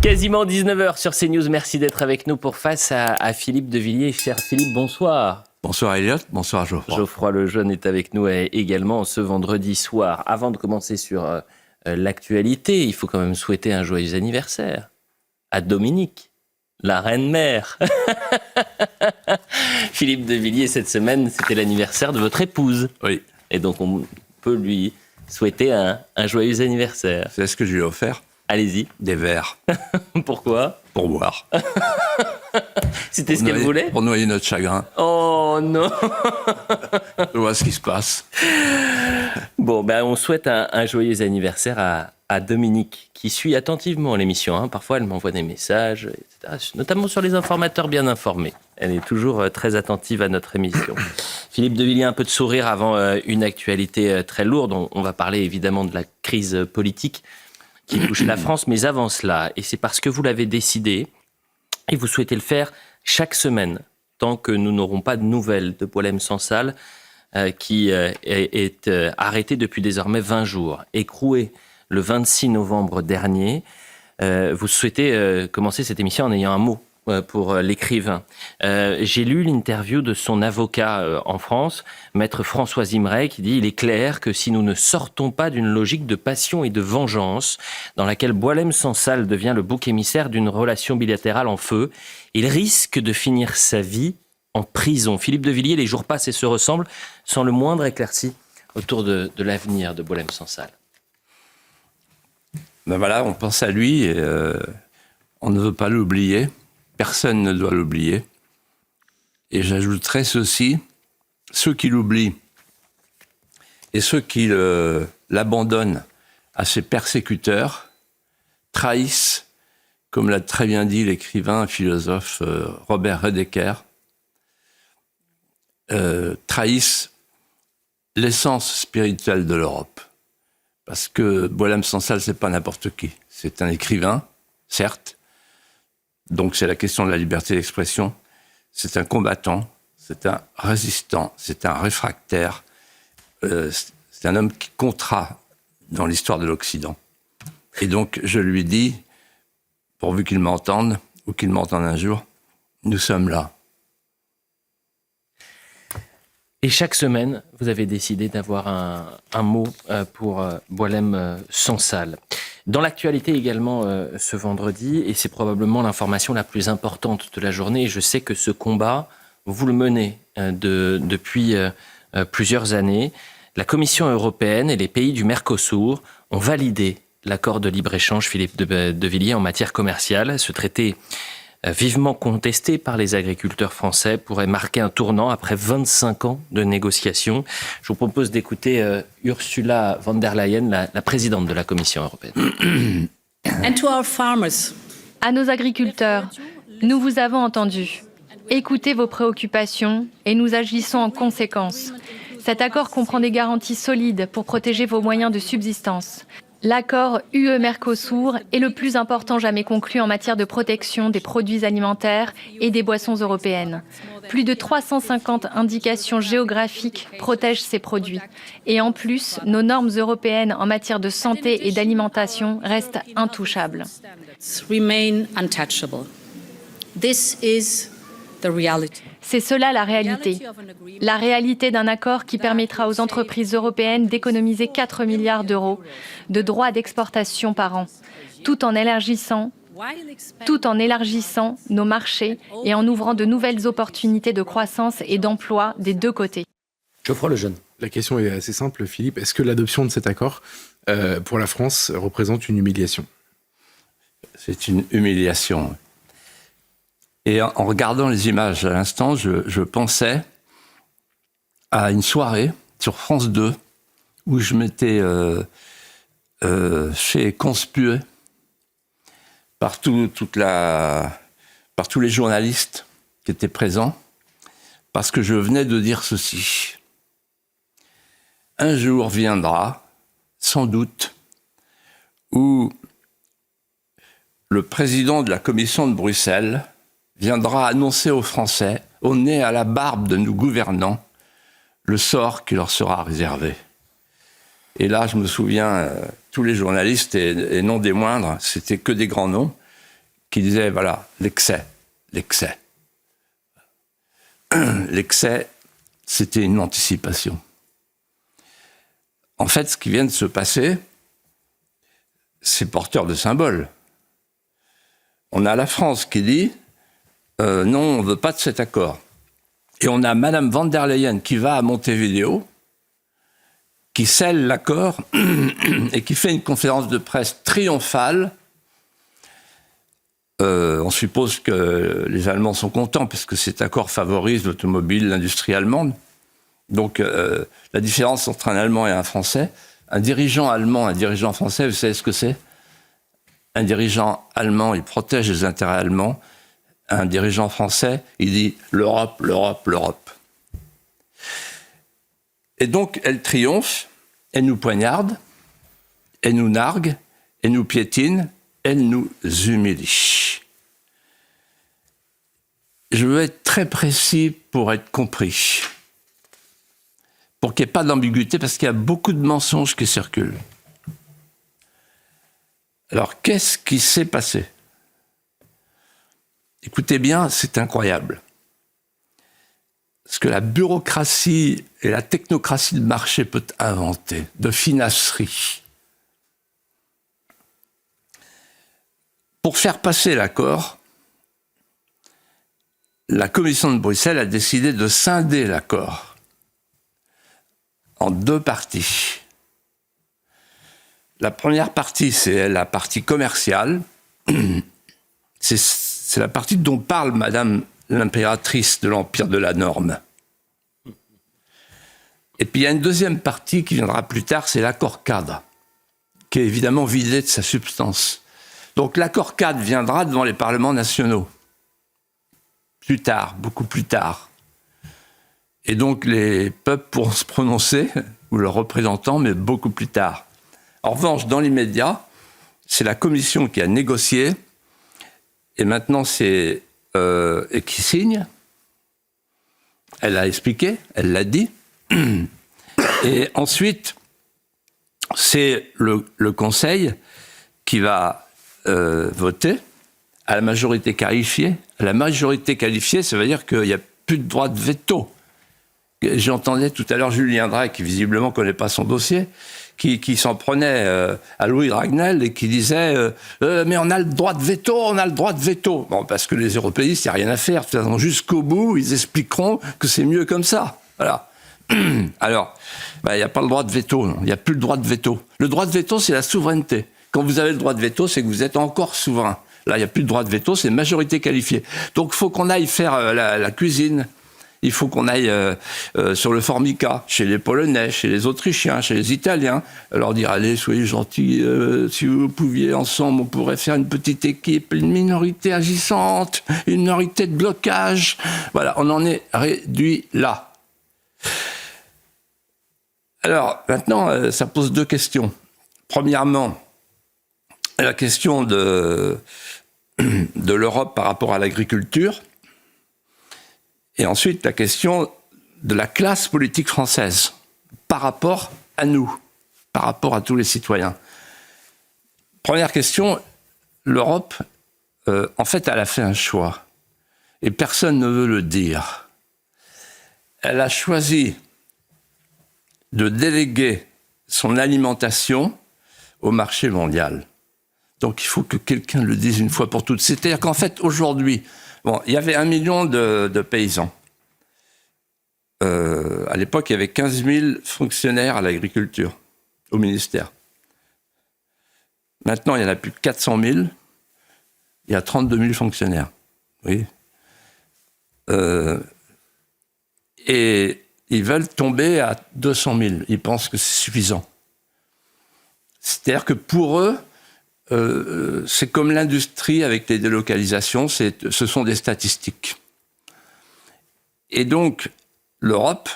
Quasiment 19h sur CNews. Merci d'être avec nous pour Face à Philippe de Villiers. Cher Philippe, bonsoir. Bonsoir Elliot, bonsoir Geoffroy. Geoffroy Lejeune est avec nous également ce vendredi soir. Avant de commencer sur l'actualité, il faut quand même souhaiter un joyeux anniversaire à Dominique, la reine-mère. Philippe de Villiers, cette semaine, c'était l'anniversaire de votre épouse. Oui. Et donc on peut lui souhaiter un joyeux anniversaire. C'est ce que je lui ai offert. Allez-y. Des verres. Pourquoi ? Pour boire. C'était ce qu'elle voulait ? Pour noyer notre chagrin. Oh non. Je vois ce qui se passe. Bon, on souhaite un joyeux anniversaire à Dominique, qui suit attentivement l'émission. Hein. Parfois, elle m'envoie des messages, etc., notamment sur les informateurs bien informés. Elle est toujours très attentive à notre émission. Philippe de Villiers, un peu de sourire avant une actualité très lourde. On va parler évidemment de la crise politique qui touche la France, mais avant cela, et c'est parce que vous l'avez décidé, et vous souhaitez le faire chaque semaine, tant que nous n'aurons pas de nouvelles de Boualem-Sansal, qui est arrêté depuis désormais 20 jours, écroué le 26 novembre dernier. Vous souhaitez commencer cette émission en ayant un mot pour l'écrivain. J'ai lu l'interview de son avocat en France, maître François Imray, qui dit « Il est clair que si nous ne sortons pas d'une logique de passion et de vengeance, dans laquelle Boualem-Sansal devient le bouc émissaire d'une relation bilatérale en feu, il risque de finir sa vie en prison. » Philippe de Villiers, les jours passent et se ressemblent, sans le moindre éclairci autour de l'avenir de Boualem-Sansal. Ben voilà, on pense à lui, et, on ne veut pas l'oublier. Personne ne doit l'oublier. Et j'ajouterais ceci, ceux qui l'oublient et ceux qui l'abandonnent à ses persécuteurs trahissent, comme l'a très bien dit l'écrivain et philosophe Robert Redeker, trahissent l'essence spirituelle de l'Europe. Parce que Boualem-Sansal, c'est pas n'importe qui. C'est un écrivain, certes. Donc c'est la question de la liberté d'expression. C'est un combattant, c'est un résistant, c'est un réfractaire. C'est un homme qui comptera dans l'histoire de l'Occident. Et donc je lui dis, pourvu qu'il m'entende, ou qu'il m'entende un jour, nous sommes là. Et chaque semaine, vous avez décidé d'avoir un mot pour Boualem-Sansal. Dans l'actualité également ce vendredi, et c'est probablement l'information la plus importante de la journée, et je sais que ce combat, vous le menez depuis plusieurs années. La Commission européenne et les pays du Mercosur ont validé l'accord de libre-échange, Philippe de Villiers, en matière commerciale. Ce traité vivement contesté par les agriculteurs français, pourrait marquer un tournant après 25 ans de négociations. Je vous propose d'écouter Ursula von der Leyen, la présidente de la Commission européenne. À nos agriculteurs, nous vous avons entendus. Écoutez vos préoccupations et nous agissons en conséquence. Cet accord comprend des garanties solides pour protéger vos moyens de subsistance. L'accord UE-Mercosur est le plus important jamais conclu en matière de protection des produits alimentaires et des boissons européennes. Plus de 350 indications géographiques protègent ces produits. Et en plus, nos normes européennes en matière de santé et d'alimentation restent intouchables. C'est cela la réalité. La réalité d'un accord qui permettra aux entreprises européennes d'économiser 4 milliards d'euros de droits d'exportation par an, tout en élargissant nos marchés et en ouvrant de nouvelles opportunités de croissance et d'emploi des deux côtés. Geoffroy Lejeune. La question est assez simple, Philippe. Est-ce que l'adoption de cet accord pour la France représente une humiliation ? C'est une humiliation. Et en regardant les images à l'instant, je pensais à une soirée sur France 2 où je m'étais fait conspuer par tous les journalistes qui étaient présents parce que je venais de dire ceci. Un jour viendra, sans doute, où le président de la Commission de Bruxelles viendra annoncer aux Français, au nez à la barbe de nos gouvernants, le sort qui leur sera réservé. Et là, je me souviens, tous les journalistes, et non des moindres, c'était que des grands noms, qui disait, voilà, l'excès. L'excès, c'était une anticipation. En fait, ce qui vient de se passer, c'est porteur de symboles. On a la France qui dit non, on ne veut pas de cet accord. Et on a Madame van der Leyen qui va à Montevideo, qui scelle l'accord et qui fait une conférence de presse triomphale. On suppose que les Allemands sont contents parce que cet accord favorise l'automobile, l'industrie allemande. Donc la différence entre un Allemand et un Français, un dirigeant allemand, un dirigeant français, vous savez ce que c'est ? Un dirigeant allemand, il protège les intérêts allemands. Un dirigeant français, il dit l'Europe, l'Europe, l'Europe. Et donc, elle triomphe, elle nous poignarde, elle nous nargue, elle nous piétine, elle nous humilie. Je veux être très précis pour être compris, pour qu'il n'y ait pas d'ambiguïté, parce qu'il y a beaucoup de mensonges qui circulent. Alors, qu'est-ce qui s'est passé ? Écoutez bien, c'est incroyable. Ce que la bureaucratie et la technocratie de marché peut inventer, de finasserie. Pour faire passer l'accord, la Commission de Bruxelles a décidé de scinder l'accord en 2 parties. La première partie, c'est la partie commerciale. C'est la partie dont parle Madame l'impératrice de l'Empire de la Norme. Et puis il y a une deuxième partie qui viendra plus tard, c'est l'accord cadre, qui est évidemment vidé de sa substance. Donc l'accord cadre viendra devant les parlements nationaux. Plus tard, beaucoup plus tard. Et donc les peuples pourront se prononcer, ou leurs représentants, mais beaucoup plus tard. En revanche, dans l'immédiat, c'est la Commission qui a négocié. Et maintenant, c'est et qui signe. Elle a expliqué, elle l'a dit. Et ensuite, c'est le Conseil qui va voter à la majorité qualifiée. À la majorité qualifiée, ça veut dire qu'il n'y a plus de droit de veto. J'entendais tout à l'heure Julien Drey, qui visiblement ne connaît pas son dossier, qui s'en prenait à Louis Ragnel et qui disait mais on a le droit de veto, on a le droit de veto. Bon, parce que les européistes, il n'y a rien à faire. De toute façon, jusqu'au bout, ils expliqueront que c'est mieux comme ça. Voilà. Alors, il n'y a pas le droit de veto, il n'y a plus le droit de veto. Le droit de veto, c'est la souveraineté. Quand vous avez le droit de veto, c'est que vous êtes encore souverain. Là, il n'y a plus de droit de veto, c'est majorité qualifiée. Donc, il faut qu'on aille faire la cuisine. Il faut qu'on aille sur le Formica, chez les Polonais, chez les Autrichiens, chez les Italiens, leur dire, allez, soyez gentils, si vous pouviez, ensemble, on pourrait faire une petite équipe, une minorité agissante, une minorité de blocage. Voilà, on en est réduit là. Alors, maintenant, ça pose 2 questions. Premièrement, la question de l'Europe par rapport à l'agriculture. Et ensuite, la question de la classe politique française par rapport à nous, par rapport à tous les citoyens. Première question, l'Europe, en fait, elle a fait un choix. Et personne ne veut le dire. Elle a choisi de déléguer son alimentation au marché mondial. Donc il faut que quelqu'un le dise une fois pour toutes. C'est-à-dire qu'en fait, aujourd'hui, bon, il y avait 1 million de paysans. À l'époque, il y avait 15 000 fonctionnaires à l'agriculture, au ministère. Maintenant, il y en a plus de 400 000. Il y a 32 000 fonctionnaires. Oui. Et ils veulent tomber à 200 000. Ils pensent que c'est suffisant. C'est-à-dire que pour eux, c'est comme l'industrie avec les délocalisations, ce sont des statistiques. Et donc, l'Europe,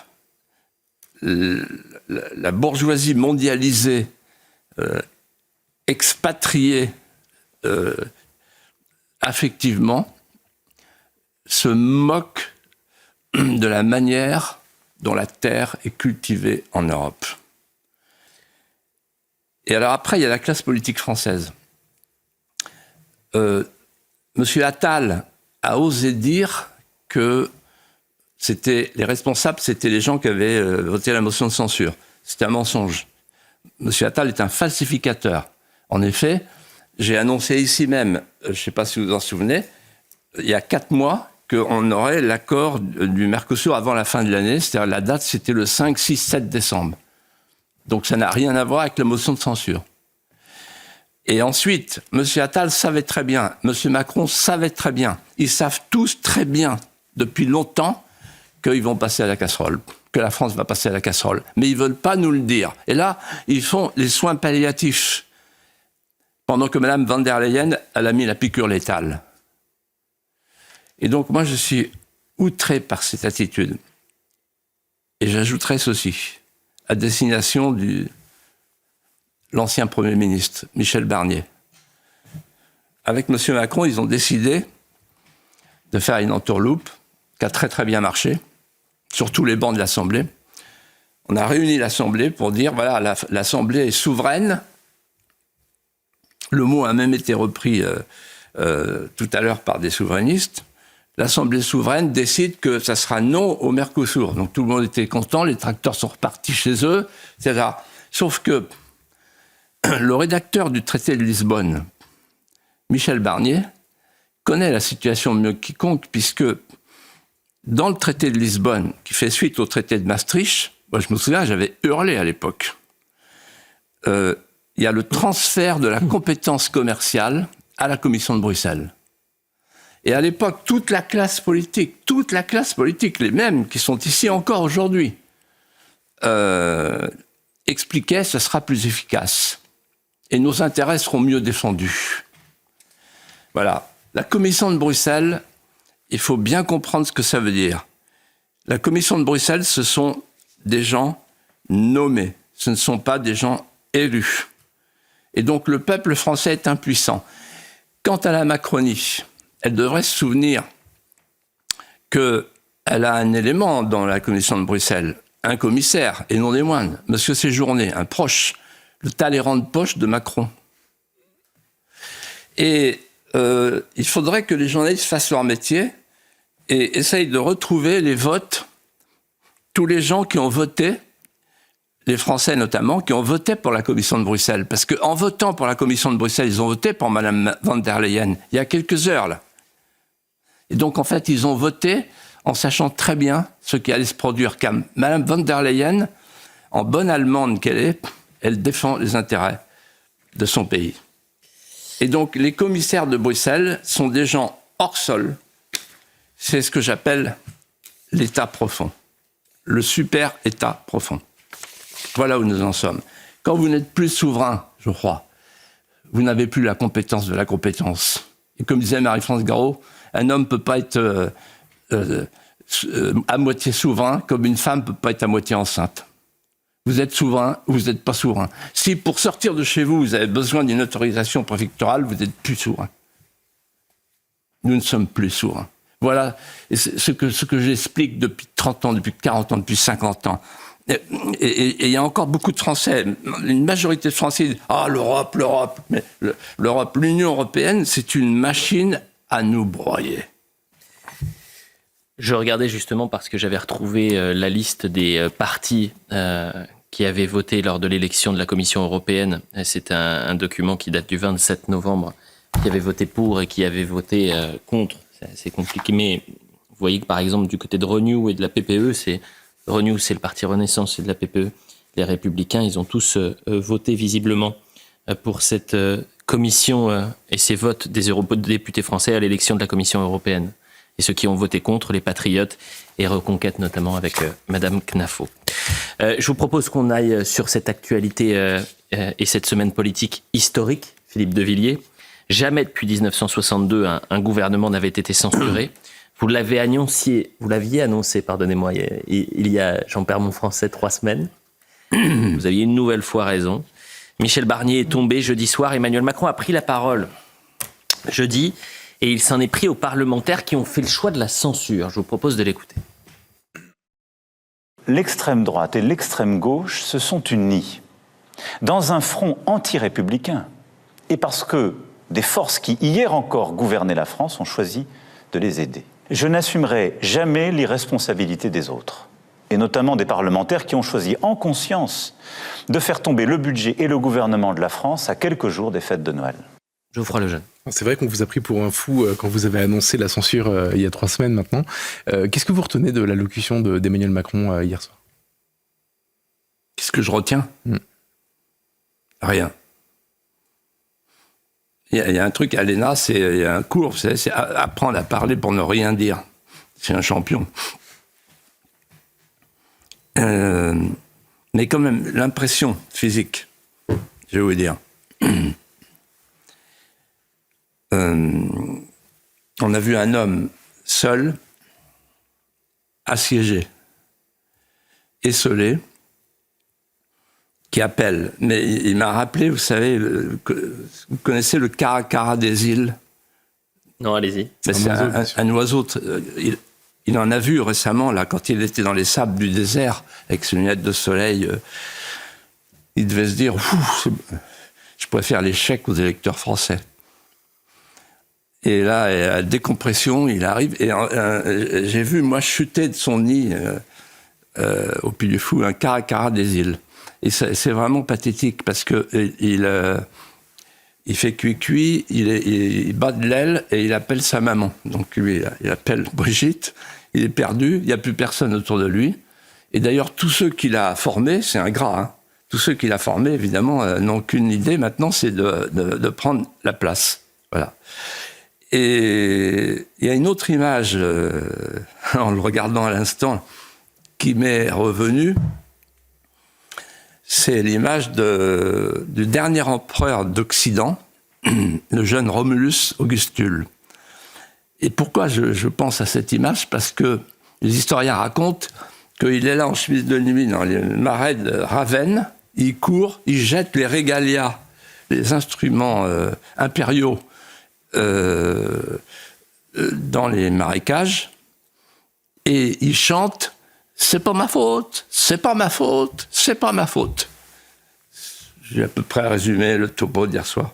la bourgeoisie mondialisée, expatriée affectivement, se moque de la manière dont la terre est cultivée en Europe. Et alors après, il y a la classe politique française. M. Attal a osé dire que les responsables, c'était les gens qui avaient voté la motion de censure. C'était un mensonge. M. Attal est un falsificateur. En effet, j'ai annoncé ici même, je ne sais pas si vous vous en souvenez, il y a 4 mois, qu'on aurait l'accord du Mercosur avant la fin de l'année. C'est-à-dire la date, c'était le 5, 6, 7 décembre. Donc ça n'a rien à voir avec la motion de censure. Et ensuite, M. Attal savait très bien, M. Macron savait très bien, ils savent tous très bien, depuis longtemps, qu'ils vont passer à la casserole, que la France va passer à la casserole. Mais ils ne veulent pas nous le dire. Et là, ils font les soins palliatifs, pendant que Mme van der Leyen, elle a mis la piqûre létale. Et donc, moi, je suis outré par cette attitude. Et j'ajouterai ceci, à destination de l'ancien Premier ministre, Michel Barnier. Avec M. Macron, ils ont décidé de faire une entourloupe qui a très très bien marché, sur tous les bancs de l'Assemblée. On a réuni l'Assemblée pour dire, voilà, l'Assemblée est souveraine. Le mot a même été repris tout à l'heure par des souverainistes. L'Assemblée souveraine décide que ça sera non au Mercosur. Donc tout le monde était content, les tracteurs sont repartis chez eux, etc. Sauf que le rédacteur du traité de Lisbonne, Michel Barnier, connaît la situation mieux que quiconque, puisque dans le traité de Lisbonne, qui fait suite au traité de Maastricht, moi je me souviens, j'avais hurlé à l'époque, il y a le transfert de la compétence commerciale à la Commission de Bruxelles. Et à l'époque, toute la classe politique, les mêmes qui sont ici encore aujourd'hui, expliquaient que ce sera plus efficace. Et nos intérêts seront mieux défendus. Voilà. La Commission de Bruxelles, il faut bien comprendre ce que ça veut dire. La Commission de Bruxelles, ce sont des gens nommés. Ce ne sont pas des gens élus. Et donc le peuple français est impuissant. Quant à la Macronie, elle devrait se souvenir qu'elle a un élément dans la Commission de Bruxelles, un commissaire, et non des moindres, M. Séjourné, un proche, le Talleyrand de poche de Macron. Et il faudrait que les journalistes fassent leur métier et essayent de retrouver les votes, tous les gens qui ont voté, les Français notamment, qui ont voté pour la Commission de Bruxelles. Parce qu'en votant pour la Commission de Bruxelles, ils ont voté pour Mme van der Leyen, il y a quelques heures, là. Et donc, en fait, ils ont voté en sachant très bien ce qui allait se produire. Car Mme van der Leyen, en bonne allemande qu'elle est, elle défend les intérêts de son pays. Et donc, les commissaires de Bruxelles sont des gens hors sol. C'est ce que j'appelle l'État profond. Le super État profond. Voilà où nous en sommes. Quand vous n'êtes plus souverain, je crois, vous n'avez plus la compétence de la compétence. Et comme disait Marie-France Garot, un homme ne peut pas être à moitié souverain, comme une femme ne peut pas être à moitié enceinte. Vous êtes souverain ou vous n'êtes pas souverain. Si pour sortir de chez vous, vous avez besoin d'une autorisation préfectorale, vous n'êtes plus souverain. Nous ne sommes plus souverains. Voilà ce que j'explique depuis 30 ans, depuis 40 ans, depuis 50 ans. Et il y a encore beaucoup de Français, une majorité de Français disent « Ah, l'Europe, l'Europe !» Mais l'Europe, l'Union européenne, c'est une machine à nous broyer. Je regardais justement parce que j'avais retrouvé la liste des partis qui avaient voté lors de l'élection de la Commission européenne. C'est un document qui date du 27 novembre, qui avait voté pour et qui avait voté contre. C'est compliqué, mais vous voyez que par exemple du côté de Renew et de la PPE, Renew, c'est le parti Renaissance, et de la PPE. Les Républicains, ils ont tous voté visiblement pour cette commission et ces votes des eurodéputés français à l'élection de la Commission européenne. Et ceux qui ont voté contre, les Patriotes et Reconquête, notamment avec Madame Knafo. Je vous propose qu'on aille sur cette actualité et cette semaine politique historique, Philippe de Villiers. Jamais depuis 1962, un gouvernement n'avait été censuré. Vous l'aviez annoncé, pardonnez-moi, il y a, j'en perds mon français, 3 semaines. Vous aviez une nouvelle fois raison. Michel Barnier est tombé jeudi soir. Emmanuel Macron a pris la parole jeudi et il s'en est pris aux parlementaires qui ont fait le choix de la censure. Je vous propose de l'écouter. L'extrême droite et l'extrême gauche se sont unis dans un front anti-républicain. Et parce que des forces qui, hier encore, gouvernaient la France, ont choisi de les aider. Je n'assumerai jamais l'irresponsabilité des autres, et notamment des parlementaires qui ont choisi en conscience de faire tomber le budget et le gouvernement de la France à quelques jours des fêtes de Noël. Geoffroy Lejeune. C'est vrai qu'on vous a pris pour un fou quand vous avez annoncé la censure il y a 3 semaines maintenant. Qu'est-ce que vous retenez de l'allocution d'Emmanuel Macron hier soir? Qu'est-ce que je retiens? Rien. Il y a un truc à l'ENA, il y a un cours, c'est apprendre à parler pour ne rien dire. C'est un champion. Mais quand même, l'impression physique, je vais vous dire. On a vu un homme seul, assiégé, esseulé, qui appelle. Mais il m'a rappelé, vous savez, vous connaissez le caracara des îles? Non, allez-y. C'est un oiseau. Il en a vu récemment, là, quand il était dans les sables du désert, avec ses lunettes de soleil. Il devait se dire, je pourrais faire l'échec aux électeurs français. Et là, à la décompression, il arrive. Et j'ai vu, moi, chuter de son nid, au Puy du Fou, un caracara des îles. Et c'est vraiment pathétique, parce que il fait cuit-cuit, il bat de l'aile et il appelle sa maman. Donc lui, il appelle Brigitte, il est perdu, il n'y a plus personne autour de lui. Et d'ailleurs, tous ceux qu'il a formés, c'est un gras, hein, tous ceux qu'il a formés, évidemment, n'ont qu'une idée maintenant, c'est de prendre la place. Voilà. Et il y a une autre image, en le regardant à l'instant, qui m'est revenue. C'est l'image du dernier empereur d'Occident, le jeune Romulus Augustule. Et pourquoi je pense à cette image? Parce que les historiens racontent qu'il est là en chemise de nuit dans les marais de Ravenne, il court, il jette les régalias, les instruments impériaux dans les marécages, et il chante « C'est pas ma faute, c'est pas ma faute, c'est pas ma faute ». J'ai à peu près résumé le topo d'hier soir.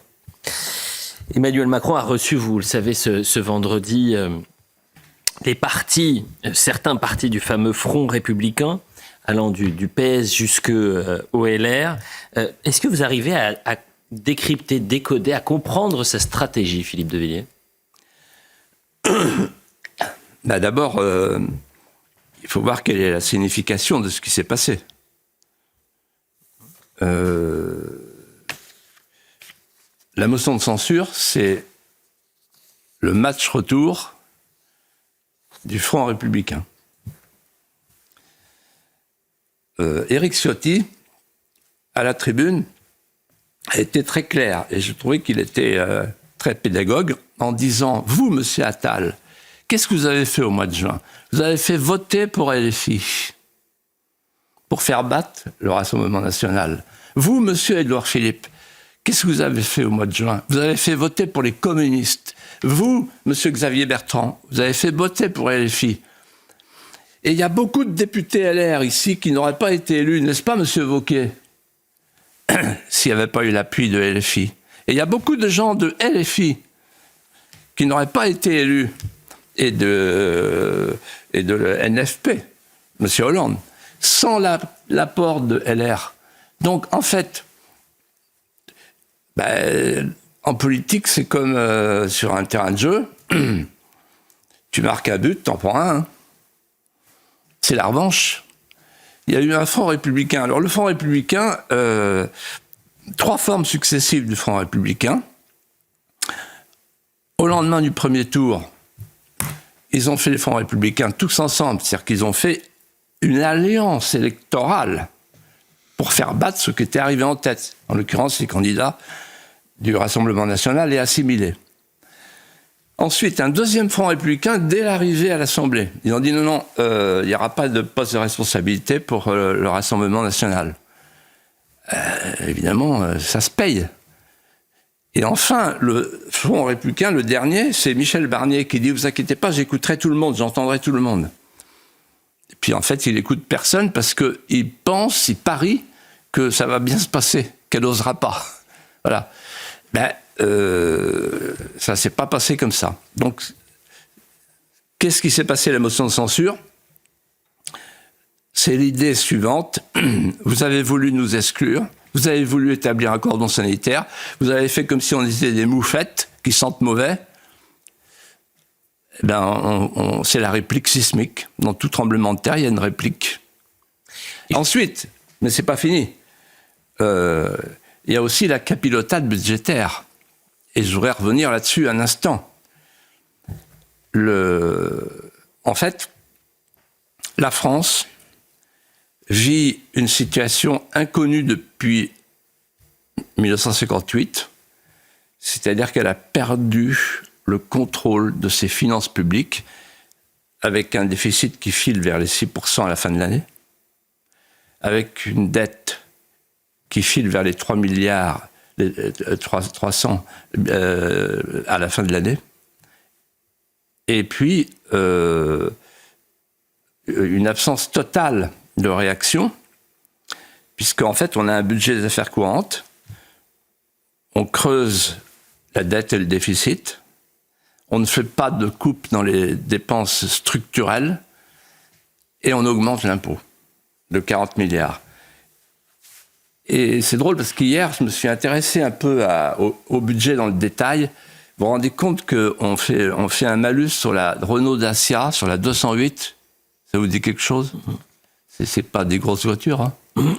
Emmanuel Macron a reçu, vous le savez, ce vendredi, certains partis du fameux Front républicain, allant du PS jusqu'au LR. Est-ce que vous arrivez à décrypter, décoder, à comprendre sa stratégie, Philippe de Villiers? D'abord, il faut voir quelle est la signification de ce qui s'est passé. La motion de censure, c'est le match retour du Front républicain. Éric Ciotti, à la tribune, a été très clair, et je trouvais qu'il était très pédagogue, en disant « Vous, monsieur Attal, qu'est-ce que vous avez fait au mois de juin? Vous avez fait voter pour LFI, pour faire battre le Rassemblement national. Vous, monsieur Édouard Philippe, qu'est-ce que vous avez fait au mois de juin? Vous avez fait voter pour les communistes. Vous, monsieur Xavier Bertrand, vous avez fait voter pour LFI. Et il y a beaucoup de députés LR ici qui n'auraient pas été élus, n'est-ce pas, monsieur Wauquiez, s'il n'y avait pas eu l'appui de LFI. Et il y a beaucoup de gens de LFI qui n'auraient pas été élus, et de NFP, monsieur Hollande, sans l'apport de LR. Donc, en fait, en politique, c'est comme sur un terrain de jeu. Tu marques un but, t'en prends un. Hein. C'est la revanche. Il y a eu un Front républicain. Alors, le Front républicain, 3 formes successives du Front républicain. Au lendemain du premier tour, ils ont fait les Fronts républicains tous ensemble, c'est-à-dire qu'ils ont fait une alliance électorale pour faire battre ceux qui étaient arrivés en tête, en l'occurrence les candidats du Rassemblement national et assimilés. Ensuite, un deuxième Front républicain dès l'arrivée à l'Assemblée. Ils ont dit non, il n'y aura pas de poste de responsabilité pour le Rassemblement national. Évidemment, ça se paye. Et enfin, le Front républicain, le dernier, c'est Michel Barnier qui dit « Vous inquiétez pas, j'écouterai tout le monde, j'entendrai tout le monde ». Et puis en fait, il écoute personne parce qu'il pense, il parie que ça va bien se passer, qu'elle n'osera pas. Voilà. Ça ne s'est pas passé comme ça. Donc, qu'est-ce qui s'est passé à la motion de censure? C'est l'idée suivante. Vous avez voulu nous exclure, vous avez voulu établir un cordon sanitaire, vous avez fait comme si on était des moufettes qui sentent mauvais. C'est la réplique sismique. Dans tout tremblement de terre, il y a une réplique. Ensuite, mais c'est pas fini, il y a aussi la capilotade budgétaire. Et je voudrais revenir là-dessus un instant. En fait, la France vit une situation inconnue depuis 1958, c'est-à-dire qu'elle a perdu le contrôle de ses finances publiques avec un déficit qui file vers les 6% à la fin de l'année, avec une dette qui file vers les 3 milliards, 300 à la fin de l'année, et puis une absence totale de réaction, puisqu'en fait on a un budget des affaires courantes, on creuse la dette et le déficit, on ne fait pas de coupe dans les dépenses structurelles, et on augmente l'impôt de 40 milliards. Et c'est drôle parce qu'hier, je me suis intéressé un peu au budget dans le détail. Vous vous rendez compte qu'on fait un malus sur la Renault Dacia, sur la 208. Ça vous dit quelque chose? C'est pas des grosses voitures. Hein. Bon.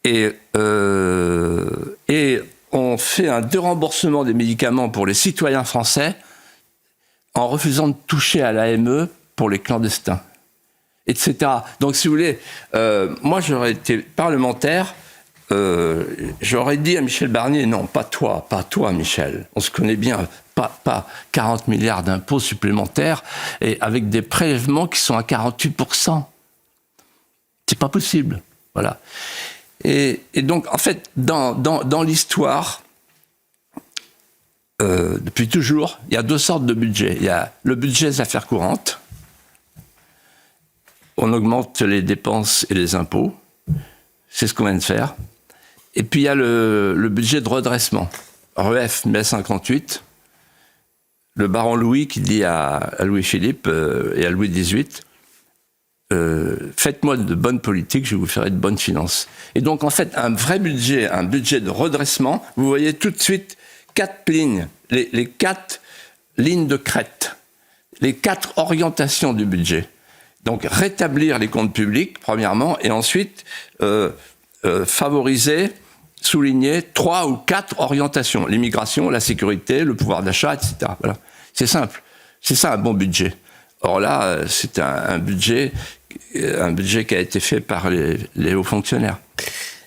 Et on fait un déremboursement des médicaments pour les citoyens français en refusant de toucher à l'AME pour les clandestins, etc. Donc, si vous voulez, moi, j'aurais été parlementaire, j'aurais dit à Michel Barnier, non, pas toi, Michel, on se connaît bien, pas 40 milliards d'impôts supplémentaires et avec des prélèvements qui sont à 48%. C'est pas possible, voilà. Et donc, en fait, dans l'histoire, depuis toujours, il y a deux sortes de budgets. Il y a le budget des affaires courantes, on augmente les dépenses et les impôts, c'est ce qu'on vient de faire. Et puis il y a le budget de redressement. REF, mai 58, le baron Louis qui dit à Louis-Philippe et à Louis XVIII, faites-moi de bonnes politiques, je vous ferai de bonnes finances. Et donc en fait, un vrai budget, un budget de redressement, vous voyez tout de suite 4 lignes, les 4 lignes de crête, les 4 orientations du budget. Donc rétablir les comptes publics, premièrement, et ensuite favoriser, souligner 3 ou 4 orientations. L'immigration, la sécurité, le pouvoir d'achat, etc. Voilà. C'est simple. C'est ça un bon budget. Or là, c'est un budget qui a été fait par les hauts fonctionnaires.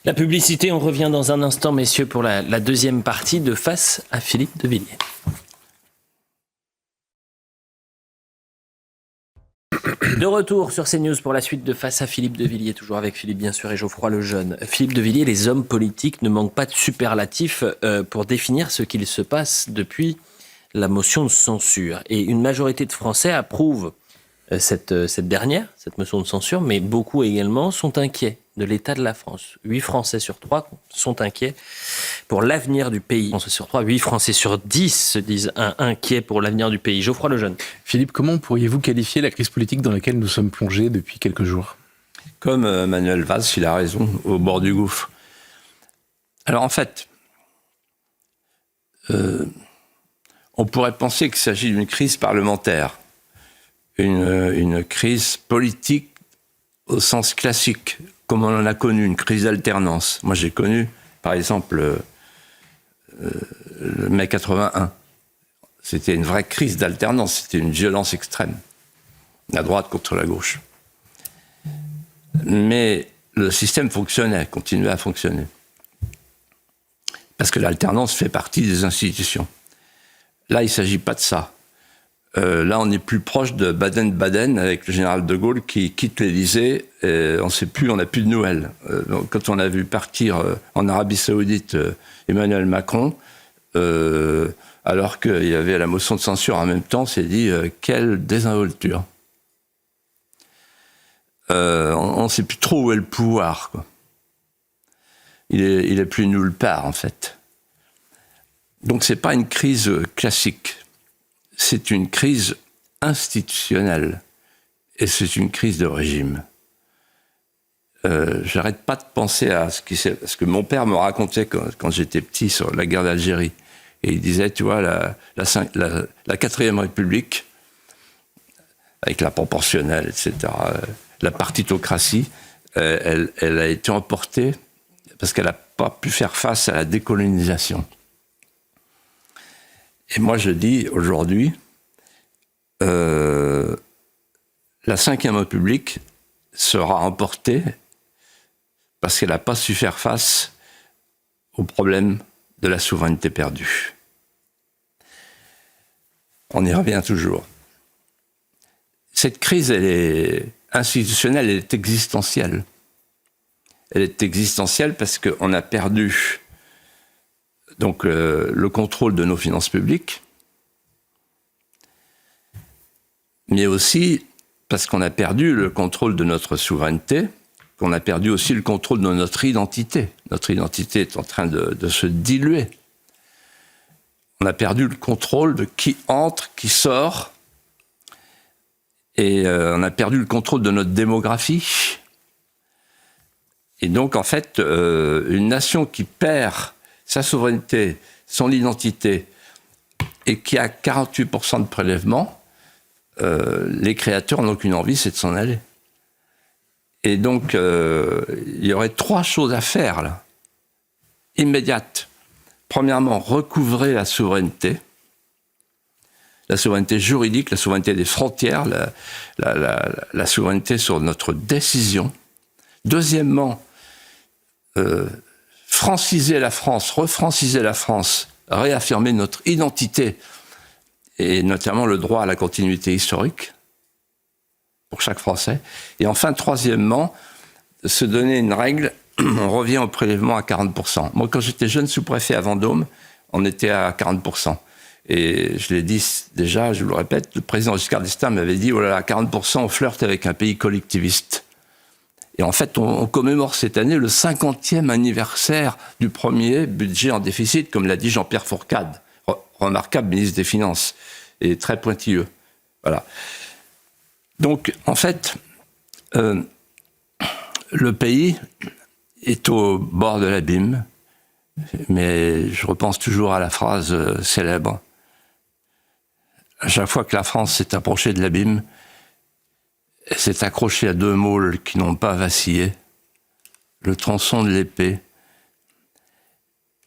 La publicité, on revient dans un instant, messieurs, pour la deuxième partie de Face à Philippe de Villiers. De retour sur CNews pour la suite de Face à Philippe de Villiers, toujours avec Philippe bien sûr et Geoffroy Lejeune. Philippe de Villiers, les hommes politiques ne manquent pas de superlatifs pour définir ce qu'il se passe depuis la motion de censure. Et une majorité de Français approuvent cette motion de censure, mais beaucoup également sont inquiets de l'état de la France. 8 Français sur 3 sont inquiets pour l'avenir du pays. 8 Français sur 10 se disent inquiets pour l'avenir du pays. Geoffroy Lejeune. Philippe, comment pourriez-vous qualifier la crise politique dans laquelle nous sommes plongés depuis quelques jours? Comme Manuel Valls, il a raison, au bord du gouffre. Alors en fait, on pourrait penser qu'il s'agit d'une crise parlementaire, une crise politique au sens classique, comme on en a connu, une crise d'alternance. Moi, j'ai connu, par exemple, le mai 81. C'était une vraie crise d'alternance, c'était une violence extrême, la droite contre la gauche. Mais le système fonctionnait, continuait à fonctionner. Parce que l'alternance fait partie des institutions. Là, il ne s'agit pas de ça. Là, on est plus proche de Baden-Baden avec le général de Gaulle qui quitte l'Élysée. On ne sait plus, on n'a plus de nouvelles. Donc, quand on a vu partir en Arabie Saoudite Emmanuel Macron, alors qu'il y avait la motion de censure en même temps, on s'est dit quelle désinvolture. On ne sait plus trop où est le pouvoir, quoi. Il est plus nulle part, en fait. Donc ce n'est pas une crise classique, c'est une crise institutionnelle et c'est une crise de régime. J'arrête pas de penser à ce que mon père me racontait quand j'étais petit sur la guerre d'Algérie. Et il disait, tu vois, la 4e République, avec la proportionnelle, etc., la partitocratie, elle a été emportée parce qu'elle n'a pas pu faire face à la décolonisation. Et moi, je dis aujourd'hui, la 5e République sera emportée parce qu'elle n'a pas su faire face au problème de la souveraineté perdue. On y revient toujours. Cette crise, elle est institutionnelle, elle est existentielle. Elle est existentielle parce qu'on a perdu donc, le contrôle de nos finances publiques, mais aussi parce qu'on a perdu le contrôle de notre souveraineté, qu'on a perdu aussi le contrôle de notre identité. Notre identité est en train de se diluer. On a perdu le contrôle de qui entre, qui sort, et on a perdu le contrôle de notre démographie. Et donc, en fait, une nation qui perd sa souveraineté, son identité, et qui a 48% de prélèvements, les créateurs n'ont qu'une envie, c'est de s'en aller. Et donc, il y aurait 3 choses à faire, là, immédiates. Premièrement, recouvrer la souveraineté juridique, la souveraineté des frontières, la souveraineté sur notre décision. Deuxièmement, franciser la France, refranciser la France, réaffirmer notre identité, et notamment le droit à la continuité historique pour chaque Français. Et enfin, troisièmement, se donner une règle, on revient au prélèvement à 40%. Moi, quand j'étais jeune sous-préfet à Vendôme, on était à 40%. Et je l'ai dit déjà, je vous le répète, le président Giscard d'Estaing m'avait dit, oh là là, 40%, on flirte avec un pays collectiviste. Et en fait, on commémore cette année le 50e anniversaire du premier budget en déficit, comme l'a dit Jean-Pierre Fourcade, remarquable ministre des Finances, et très pointilleux. Voilà. Donc, en fait, le pays est au bord de l'abîme, mais je repense toujours à la phrase célèbre. À chaque fois que la France s'est approchée de l'abîme, elle s'est accrochée à 2 môles qui n'ont pas vacillé, le tronçon de l'épée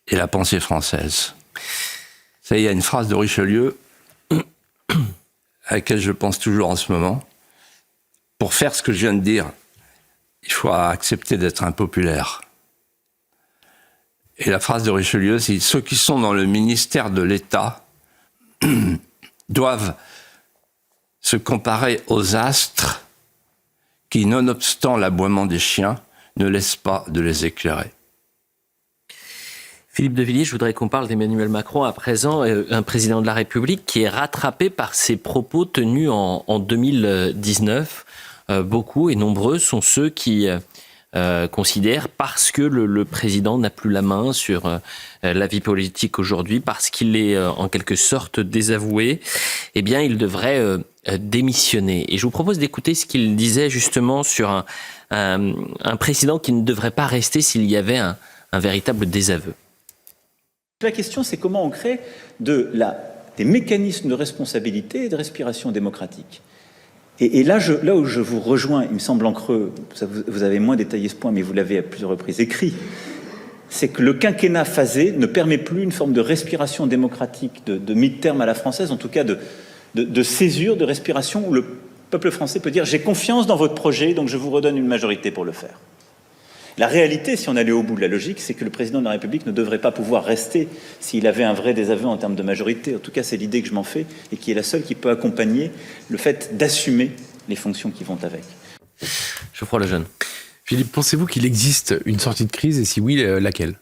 et la pensée française. Ça y est, il y a une phrase de Richelieu à laquelle je pense toujours en ce moment. Pour faire ce que je viens de dire, il faut accepter d'être impopulaire. Et la phrase de Richelieu, c'est « Ceux qui sont dans le ministère de l'État doivent se comparer aux astres qui, nonobstant l'aboiement des chiens, ne laissent pas de les éclairer. » Philippe de Villiers, je voudrais qu'on parle d'Emmanuel Macron à présent, un président de la République qui est rattrapé par ses propos tenus en 2019. Beaucoup et nombreux sont ceux qui considèrent, parce que le président n'a plus la main sur la vie politique aujourd'hui, parce qu'il est en quelque sorte désavoué, eh bien il devrait démissionner. Et je vous propose d'écouter ce qu'il disait justement sur un président qui ne devrait pas rester s'il y avait un véritable désaveu. La question, c'est comment on crée des mécanismes de responsabilité et de respiration démocratique. Et là où je vous rejoins, il me semble en creux, vous avez moins détaillé ce point, mais vous l'avez à plusieurs reprises écrit, c'est que le quinquennat phasé ne permet plus une forme de respiration démocratique, de mi-terme à la française, en tout cas de césure, de respiration, où le peuple français peut dire « j'ai confiance dans votre projet, donc je vous redonne une majorité pour le faire ». La réalité, si on allait au bout de la logique, c'est que le président de la République ne devrait pas pouvoir rester s'il avait un vrai désaveu en termes de majorité. En tout cas, c'est l'idée que je m'en fais et qui est la seule qui peut accompagner le fait d'assumer les fonctions qui vont avec. Geoffroy Lejeune. Philippe, pensez-vous qu'il existe une sortie de crise et si oui, laquelle ?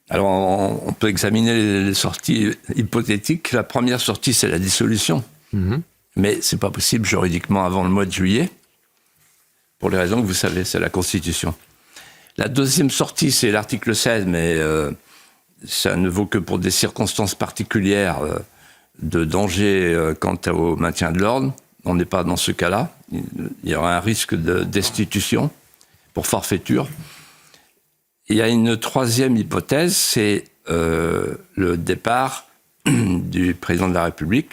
Alors, on peut examiner les sorties hypothétiques. La première sortie, c'est la dissolution. Mais c'est pas possible juridiquement avant le mois de juillet, pour les raisons que vous savez, c'est la Constitution. La deuxième sortie, c'est l'article 16, mais ça ne vaut que pour des circonstances particulières de danger quant au maintien de l'ordre. On n'est pas dans ce cas-là. Il y aura un risque de destitution pour forfaiture. Il y a une troisième hypothèse, c'est le départ du président de la République.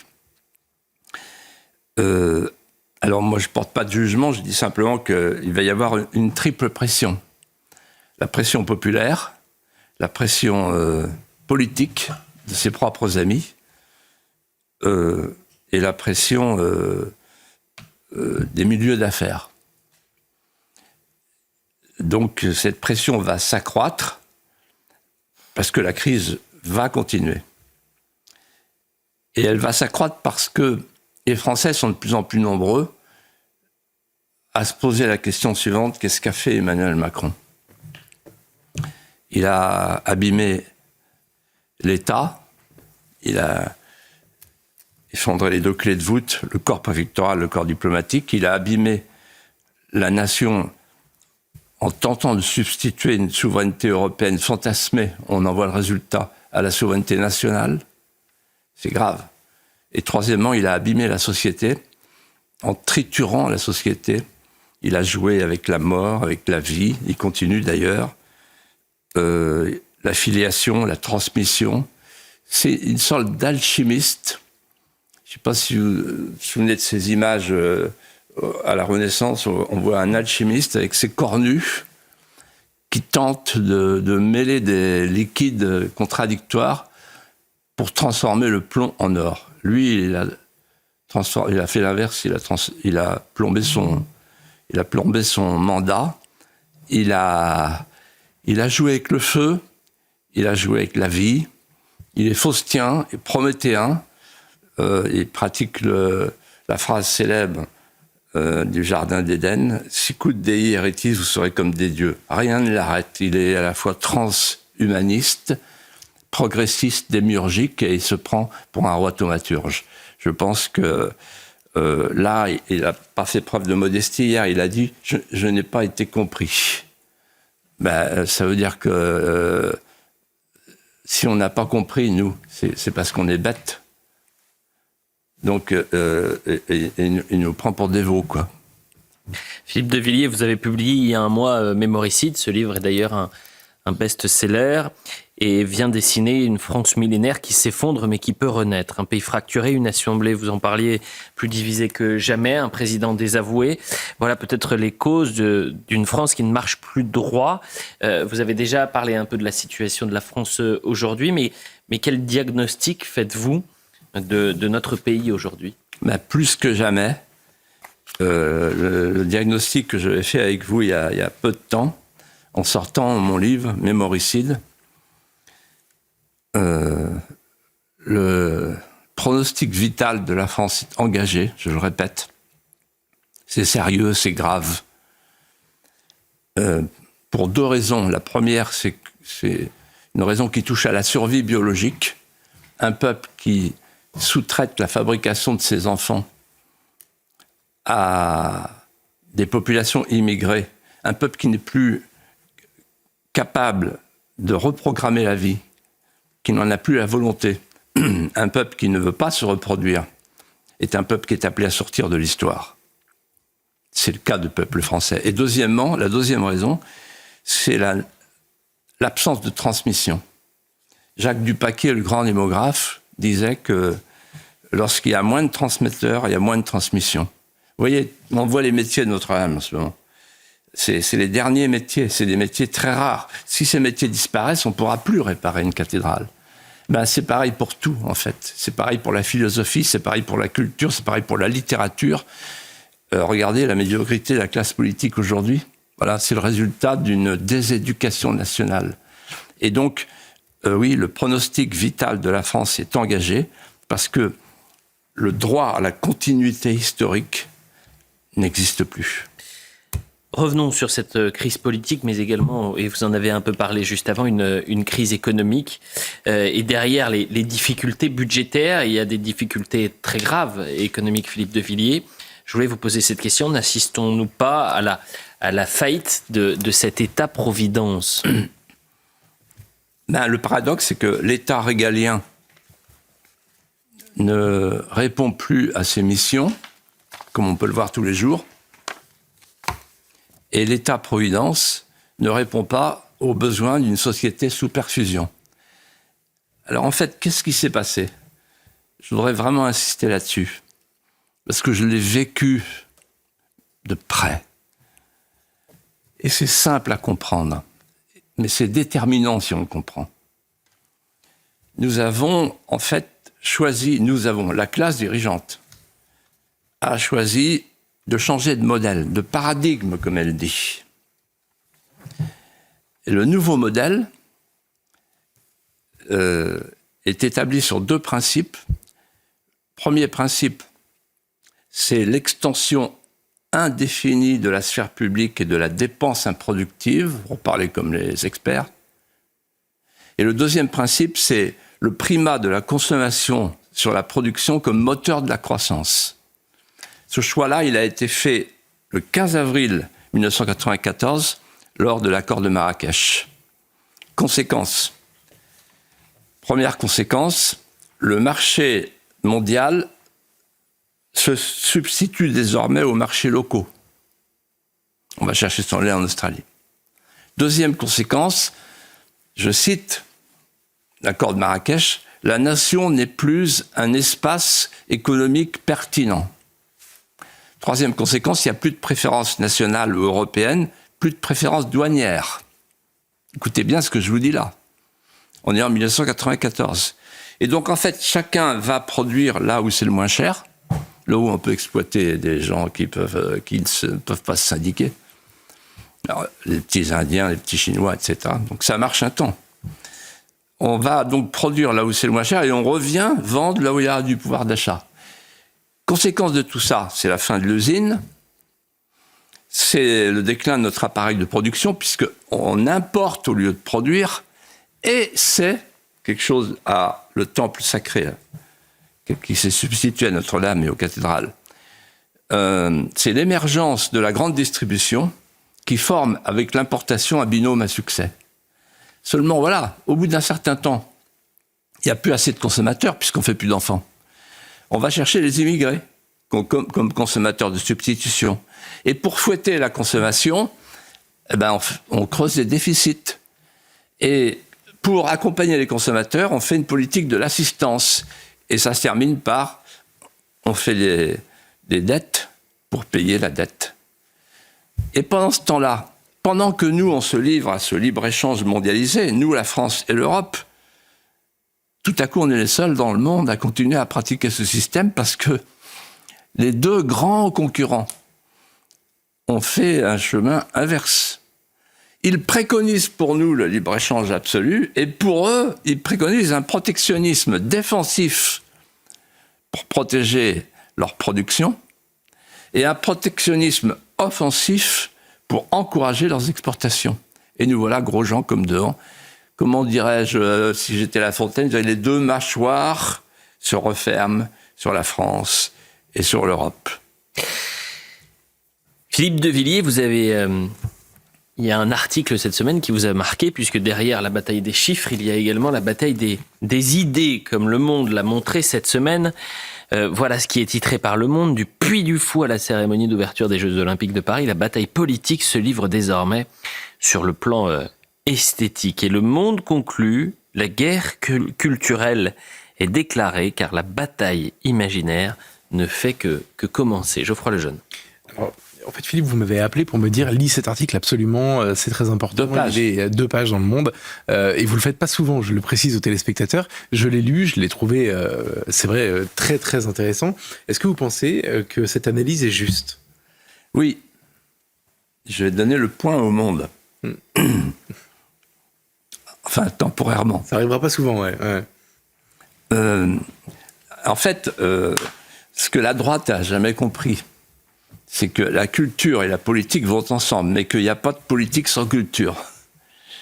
Alors moi, je ne porte pas de jugement, je dis simplement qu'il va y avoir une triple pression. La pression populaire, la pression politique de ses propres amis et la pression des milieux d'affaires. Donc cette pression va s'accroître parce que la crise va continuer. Et elle va s'accroître parce que les Français sont de plus en plus nombreux à se poser la question suivante: qu'est-ce qu'a fait Emmanuel Macron ? Il a abîmé l'État, il a effondré les 2 clés de voûte, le corps préfectoral, le corps diplomatique, il a abîmé la nation en tentant de substituer une souveraineté européenne fantasmée, on en voit le résultat, à la souveraineté nationale. C'est grave. Et troisièmement, il a abîmé la société en triturant la société. Il a joué avec la mort, avec la vie, il continue d'ailleurs. La filiation, la transmission, c'est une sorte d'alchimiste. Je ne sais pas si vous vous souvenez de ces images à la Renaissance, où on voit un alchimiste avec ses cornues qui tente de mêler des liquides contradictoires pour transformer le plomb en or. Lui, il a fait l'inverse, il a plombé son mandat, il a joué avec le feu, il a joué avec la vie, il est faustien et prométhéen, il pratique la phrase célèbre du Jardin d'Éden: Sicut Dei Heretis, vous serez comme des dieux. Rien ne l'arrête, il est à la fois transhumaniste, progressiste, démiurgique, et il se prend pour un roi thaumaturge. Je pense que là, il n'a pas fait preuve de modestie. Hier, il a dit « Je n'ai pas été compris ». Ben, ça veut dire que si on n'a pas compris, nous, c'est parce qu'on est bête. Donc, il nous prend pour des veaux, quoi. Philippe de Villiers, vous avez publié il y a un mois Mémoricide. Ce livre est d'ailleurs un best-seller et vient dessiner une France millénaire qui s'effondre mais qui peut renaître. Un pays fracturé, une assemblée, vous en parliez, plus divisée que jamais, un président désavoué. Voilà peut-être les causes d'une France qui ne marche plus droit. Vous avez déjà parlé un peu de la situation de la France aujourd'hui, mais quel diagnostic faites-vous de notre pays aujourd'hui ? Ben, plus que jamais, le diagnostic que j'avais fait avec vous il y a peu de temps, en sortant mon livre Mémoricide, le pronostic vital de la France est engagé, je le répète. C'est sérieux, c'est grave. Pour 2 raisons. La première, c'est une raison qui touche à la survie biologique. Un peuple qui sous-traite la fabrication de ses enfants à des populations immigrées. Un peuple qui n'est plus capable de reprogrammer la vie, qui n'en a plus la volonté, un peuple qui ne veut pas se reproduire, est un peuple qui est appelé à sortir de l'histoire. C'est le cas du peuple français. Et deuxièmement, la deuxième raison, c'est l'absence de transmission. Jacques Dupaquier, le grand démographe, disait que lorsqu'il y a moins de transmetteurs, il y a moins de transmission. Vous voyez, on voit les métiers de notre âme en ce moment. C'est les derniers métiers, c'est des métiers très rares. Si ces métiers disparaissent, on ne pourra plus réparer une cathédrale. Ben, c'est pareil pour tout, en fait. C'est pareil pour la philosophie, c'est pareil pour la culture, c'est pareil pour la littérature. Regardez la médiocrité de la classe politique aujourd'hui. Voilà, c'est le résultat d'une déséducation nationale. Et donc, oui, le pronostic vital de la France est engagé parce que le droit à la continuité historique n'existe plus. Revenons sur cette crise politique, mais également, et vous en avez un peu parlé juste avant, une crise économique. Et derrière les difficultés budgétaires, il y a des difficultés très graves économiques, Philippe de Villiers. Je voulais vous poser cette question. N'assistons-nous pas à la faillite de cet État-providence ? Le paradoxe, c'est que l'État régalien ne répond plus à ses missions, comme on peut le voir tous les jours, et l'État-providence ne répond pas aux besoins d'une société sous perfusion. Alors en fait, qu'est-ce qui s'est passé ? Je voudrais vraiment insister là-dessus, parce que je l'ai vécu de près. Et c'est simple à comprendre, mais c'est déterminant si on le comprend. Nous avons en fait la classe dirigeante a choisi de changer de modèle, de paradigme, comme elle dit. Et le nouveau modèle est établi sur 2 principes. Premier principe, c'est l'extension indéfinie de la sphère publique et de la dépense improductive, pour parler comme les experts. Et le deuxième principe, c'est le primat de la consommation sur la production comme moteur de la croissance. Ce choix-là, il a été fait le 15 avril 1994 lors de l'accord de Marrakech. Conséquence. Première conséquence, le marché mondial se substitue désormais aux marchés locaux. On va chercher son lait en Australie. Deuxième conséquence, je cite l'accord de Marrakech, la nation n'est plus un espace économique pertinent. Troisième conséquence, il n'y a plus de préférence nationale ou européenne, plus de préférence douanière. Écoutez bien ce que je vous dis là. On est en 1994. Et donc, en fait, chacun va produire là où c'est le moins cher, là où on peut exploiter des gens qui ne peuvent pas se syndiquer. Alors, les petits Indiens, les petits Chinois, etc. Donc, ça marche un temps. On va donc produire là où c'est le moins cher et on revient vendre là où il y a du pouvoir d'achat. Conséquence de tout ça, c'est la fin de l'usine, c'est le déclin de notre appareil de production, puisqu'on importe au lieu de produire, et c'est quelque chose à le temple sacré, qui s'est substitué à Notre-Dame et aux cathédrales. C'est l'émergence de la grande distribution qui forme avec l'importation un binôme à succès. Seulement, voilà, au bout d'un certain temps, il n'y a plus assez de consommateurs puisqu'on ne fait plus d'enfants. On va chercher les immigrés comme consommateurs de substitution. Et pour fouetter la consommation, on creuse des déficits. Et pour accompagner les consommateurs, on fait une politique de l'assistance. Et ça se termine par, on fait des dettes pour payer la dette. Et pendant ce temps-là, pendant que nous, on se livre à ce libre-échange mondialisé, nous, la France et l'Europe, tout à coup, on est les seuls dans le monde à continuer à pratiquer ce système parce que les 2 grands concurrents ont fait un chemin inverse. Ils préconisent pour nous le libre-échange absolu et pour eux, ils préconisent un protectionnisme défensif pour protéger leur production et un protectionnisme offensif pour encourager leurs exportations. Et nous voilà gros gens comme dehors. Comment dirais-je, si j'étais La Fontaine, je dirais les 2 mâchoires se referment sur la France et sur l'Europe. Philippe de Villiers, vous avez... il y a un article cette semaine qui vous a marqué, puisque derrière la bataille des chiffres, il y a également la bataille des idées, comme Le Monde l'a montré cette semaine. Voilà ce qui est titré par Le Monde. Du Puy du Fou à la cérémonie d'ouverture des Jeux Olympiques de Paris, la bataille politique se livre désormais sur le plan esthétique. Et Le Monde conclut, la guerre culturelle est déclarée car la bataille imaginaire ne fait que commencer. Geoffroy Lejeune. Alors, en fait, Philippe, vous m'avez appelé pour me dire, lis cet article absolument, c'est très important. 2 pages. Il est 2 pages dans Le Monde, et vous le faites pas souvent, je le précise aux téléspectateurs. Je l'ai lu, je l'ai trouvé, c'est vrai, très très intéressant. Est-ce que vous pensez que cette analyse est juste ? Oui, je vais donner le point au Monde. Enfin, temporairement. Ça arrivera pas souvent, ouais. En fait, ce que la droite n'a jamais compris, c'est que la culture et la politique vont ensemble, mais qu'il n'y a pas de politique sans culture.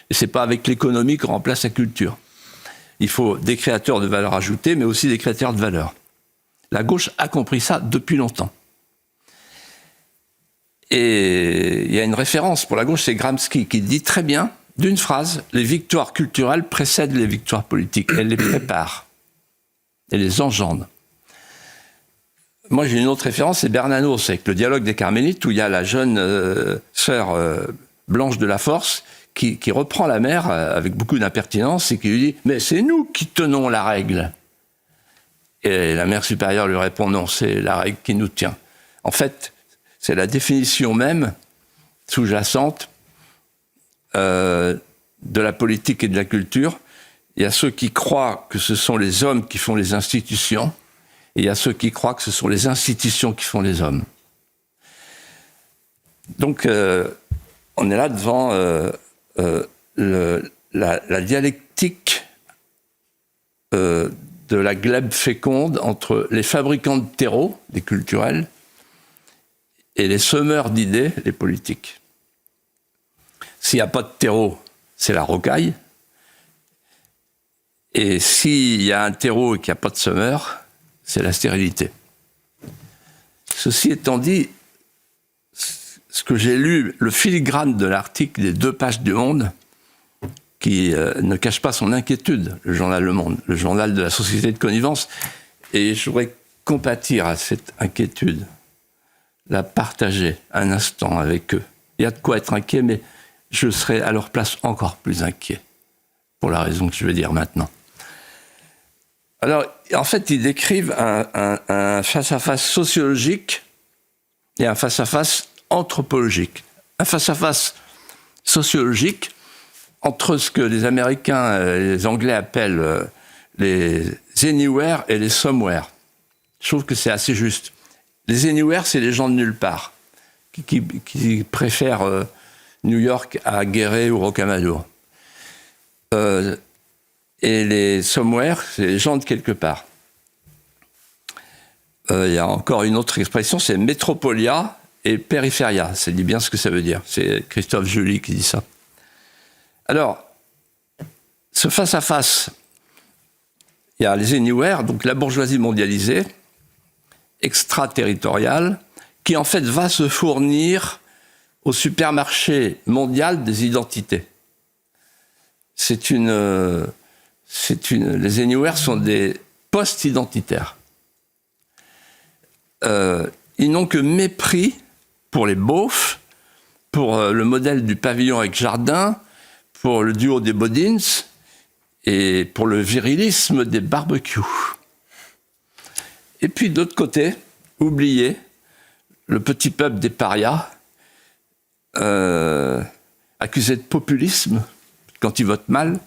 Et c'est pas avec l'économie qu'on remplace la culture. Il faut des créateurs de valeur ajoutée, mais aussi des créateurs de valeur. La gauche a compris ça depuis longtemps. Et il y a une référence pour la gauche, c'est Gramsci, qui dit très bien, d'une phrase, les victoires culturelles précèdent les victoires politiques. Elles les préparent. Elles les engendrent. Moi, j'ai une autre référence, c'est Bernanos, avec le dialogue des Carmélites, où il y a la jeune sœur Blanche de la Force qui reprend la mère avec beaucoup d'impertinence et qui lui dit « Mais c'est nous qui tenons la règle !» Et la mère supérieure lui répond « Non, c'est la règle qui nous tient. » En fait, c'est la définition même sous-jacente de la politique et de la culture. Il y a ceux qui croient que ce sont les hommes qui font les institutions, et il y a ceux qui croient que ce sont les institutions qui font les hommes. Donc, on est là devant la dialectique de la glèbe féconde entre les fabricants de terreau, les culturels, et les semeurs d'idées, les politiques. S'il n'y a pas de terreau, c'est la rocaille. Et s'il y a un terreau et qu'il n'y a pas de semeur, c'est la stérilité. Ceci étant dit, ce que j'ai lu, le filigrane de l'article des 2 pages du Monde, qui ne cache pas son inquiétude, le journal Le Monde, le journal de la société de connivence, et je voudrais compatir à cette inquiétude, la partager un instant avec eux. Il y a de quoi être inquiet, mais je serais à leur place encore plus inquiet, pour la raison que je vais dire maintenant. Alors, en fait, ils décrivent un face-à-face sociologique et un face-à-face anthropologique. Un face-à-face sociologique entre ce que les Américains et les Anglais appellent les anywhere et les somewhere. Je trouve que c'est assez juste. Les anywhere, c'est les gens de nulle part, qui préfèrent New York à Guéret ou Rocamadour. Et les somewhere, c'est les gens de quelque part. Il y a encore une autre expression, c'est métropolia et périphéria. Ça dit bien ce que ça veut dire. C'est Christophe Joly qui dit ça. Alors, ce face-à-face, il y a les anywhere, donc la bourgeoisie mondialisée, extraterritoriale, qui en fait va se fournir au supermarché mondial des identités. Les anywhere sont des post-identitaires. Ils n'ont que mépris pour les beaufs, pour le modèle du pavillon avec jardin, pour le duo des Bodins et pour le virilisme des barbecues. Et puis, d'autre côté, oubliez le petit peuple des parias, accusé de populisme quand ils votent mal.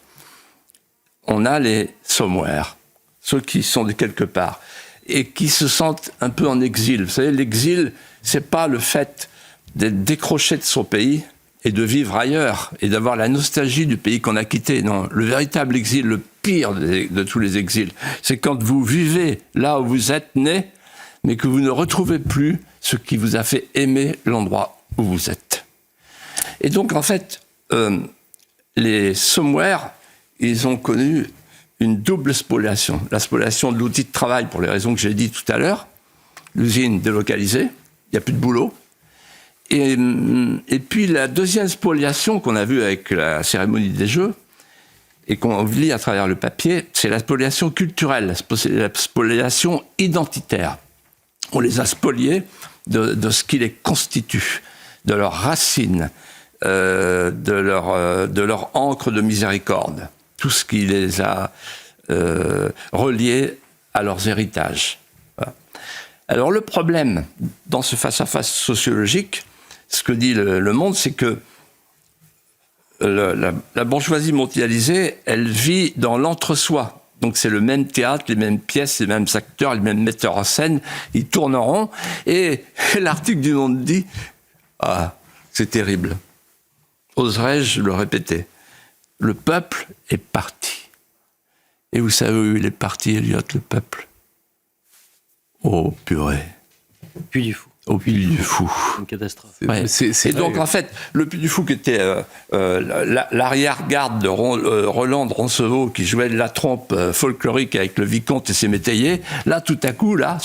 On a les somewhere, ceux qui sont de quelque part et qui se sentent un peu en exil. Vous savez, l'exil, c'est pas le fait d'être décroché de son pays et de vivre ailleurs et d'avoir la nostalgie du pays qu'on a quitté. Non, le véritable exil, le pire de tous les exils, c'est quand vous vivez là où vous êtes né, mais que vous ne retrouvez plus ce qui vous a fait aimer l'endroit où vous êtes. Et donc, en fait, les somewhere, ils ont connu une double spoliation. La spoliation de l'outil de travail, pour les raisons que j'ai dit tout à l'heure, l'usine délocalisée, il n'y a plus de boulot. Et puis la deuxième spoliation qu'on a vue avec la cérémonie des Jeux, et qu'on lit à travers le papier, c'est la spoliation culturelle, la spoliation identitaire. On les a spoliés de ce qui les constitue, de leurs racines, de leur encre de miséricorde, tout ce qui les a reliés à leurs héritages. Voilà. Alors le problème dans ce face-à-face sociologique, ce que dit le Monde, c'est que la bourgeoisie mondialisée, elle vit dans l'entre-soi. Donc c'est le même théâtre, les mêmes pièces, les mêmes acteurs, les mêmes metteurs en scène, ils tournent en rond. Et l'article du Monde dit « Ah, c'est terrible. Oserais-je le répéter ? Le peuple est parti. » Et vous savez où il est parti, Eliott, le peuple ? Oh, purée. Puy du Fou. au Puy du Fou. Une catastrophe. Ouais. Et donc, en fait, le Puy du Fou, qui était l'arrière-garde de Roland de Roncevaux, qui jouait de la trompe folklorique avec le vicomte et ses métayers, là, tout à coup, là,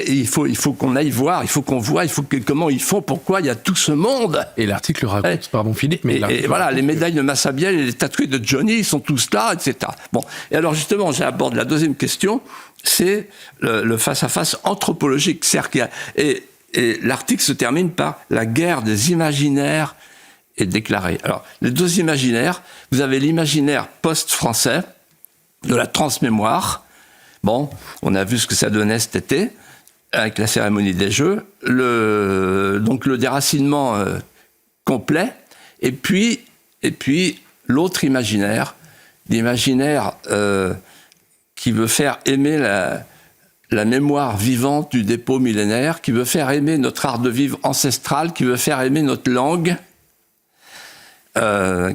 il faut qu'on aille voir, il faut qu'on voit, comment ils font, pourquoi il y a tout ce monde. Et l'article raconte, pardon Philippe, mais et voilà, les médailles de Massabielle et les tatoués de Johnny, ils sont tous là, etc. Bon, et alors justement, j'aborde la deuxième question, c'est le face-à-face anthropologique. C'est-à-dire qu'il y a, et l'article se termine par « La guerre des imaginaires est déclarée ». Alors, les deux imaginaires, vous avez l'imaginaire post-français, de la transmémoire. Bon, on a vu ce que ça donnait cet été, avec la cérémonie des Jeux. Donc, le déracinement complet. Et puis l'autre imaginaire, l'imaginaire qui veut faire aimer la mémoire vivante du dépôt millénaire, qui veut faire aimer notre art de vivre ancestral, qui veut faire aimer notre langue,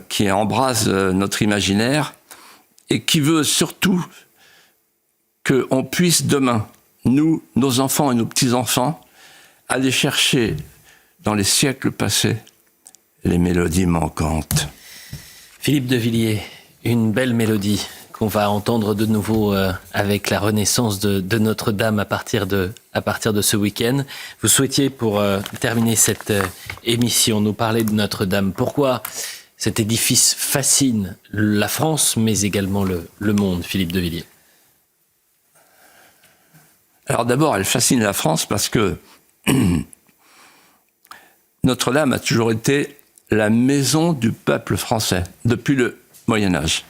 qui embrase notre imaginaire, et qui veut surtout qu'on puisse demain, nous, nos enfants et nos petits-enfants, aller chercher dans les siècles passés les mélodies manquantes. Philippe de Villiers, une belle mélodie qu'on va entendre de nouveau avec la renaissance de Notre-Dame à partir de ce week-end. Vous souhaitiez, pour terminer cette émission, nous parler de Notre-Dame. Pourquoi cet édifice fascine la France, mais également le monde, Philippe de Villiers? Alors d'abord, elle fascine la France parce que Notre-Dame a toujours été la maison du peuple français, depuis le Moyen-Âge.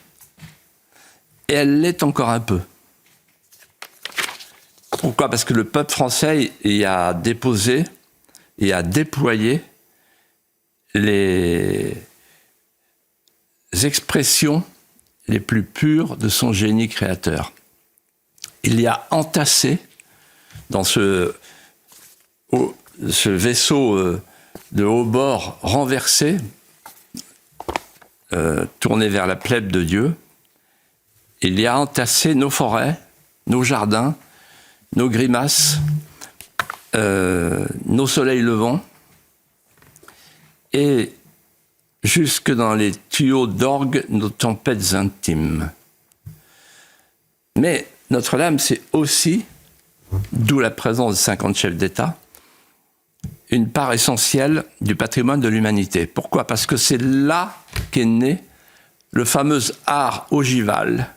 Et elle l'est encore un peu. Pourquoi ? Parce que le peuple français y a déposé et a déployé les expressions les plus pures de son génie créateur. Il y a entassé dans ce vaisseau de haut bord renversé, tourné vers la plèbe de Dieu, il y a entassé nos forêts, nos jardins, nos grimaces, nos soleils levants, et jusque dans les tuyaux d'orgue, nos tempêtes intimes. Mais Notre-Dame, c'est aussi, d'où la présence de 50 chefs d'État, une part essentielle du patrimoine de l'humanité. Pourquoi ? Parce que c'est là qu'est né le fameux art ogival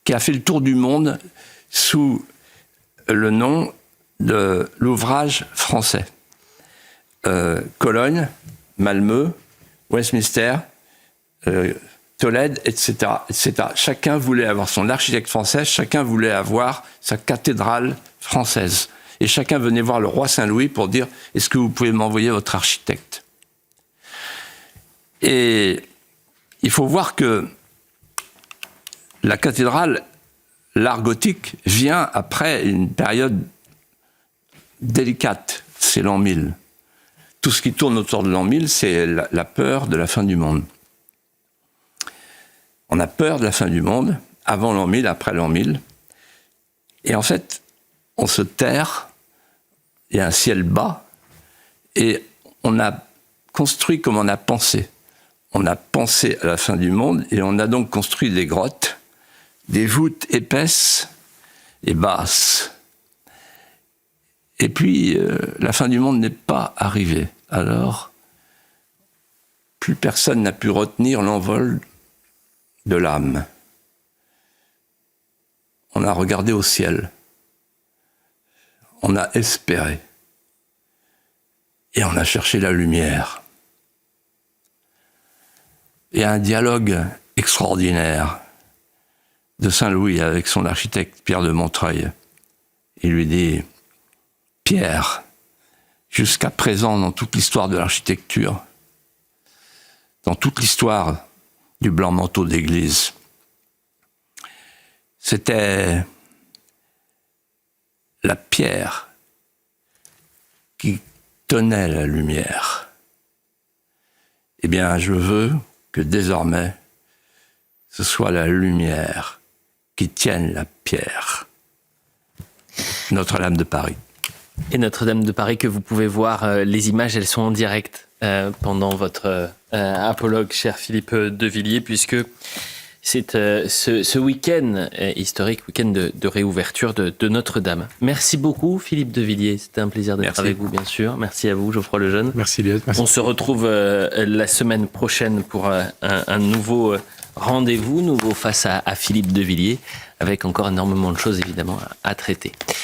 qui a fait le tour du monde sous le nom de l'ouvrage français. Cologne, Malmö, Westminster, Tolède, etc., etc. Chacun voulait avoir son architecte français, chacun voulait avoir sa cathédrale française. Et chacun venait voir le roi Saint-Louis pour dire « Est-ce que vous pouvez m'envoyer votre architecte ?» Et il faut voir que la cathédrale, l'art gothique, vient après une période délicate, c'est l'an 1000. Tout ce qui tourne autour de l'an 1000, c'est la peur de la fin du monde. On a peur de la fin du monde, avant l'an 1000, après l'an 1000. Et en fait, on se terre, il y a un ciel bas, et on a construit comme on a pensé. On a pensé à la fin du monde, et on a donc construit des grottes, des voûtes épaisses et basses. Et puis, la fin du monde n'est pas arrivée. Alors, plus personne n'a pu retenir l'envol de l'âme. On a regardé au ciel. On a espéré. Et on a cherché la lumière. Il y a un dialogue extraordinaire de Saint-Louis avec son architecte Pierre de Montreuil. Il lui dit « Pierre, jusqu'à présent, dans toute l'histoire de l'architecture, dans toute l'histoire du blanc manteau d'église, c'était la pierre qui tenait la lumière. Eh bien, je veux que désormais, ce soit la lumière qui tienne la pierre. Notre-Dame de Paris. Et Notre-Dame de Paris, que vous pouvez voir, les images, elles sont en direct pendant votre apologue, cher Philippe de Villiers, puisque c'est ce week-end historique, week-end de réouverture de Notre-Dame. Merci beaucoup, Philippe de Villiers. C'était un plaisir d'être avec vous, bien sûr. Merci à vous, Geoffroy Lejeune. Merci, Elliot. On se retrouve la semaine prochaine pour un nouveau rendez-vous, nouveau face à Philippe de Villiers, avec encore énormément de choses, évidemment, à traiter.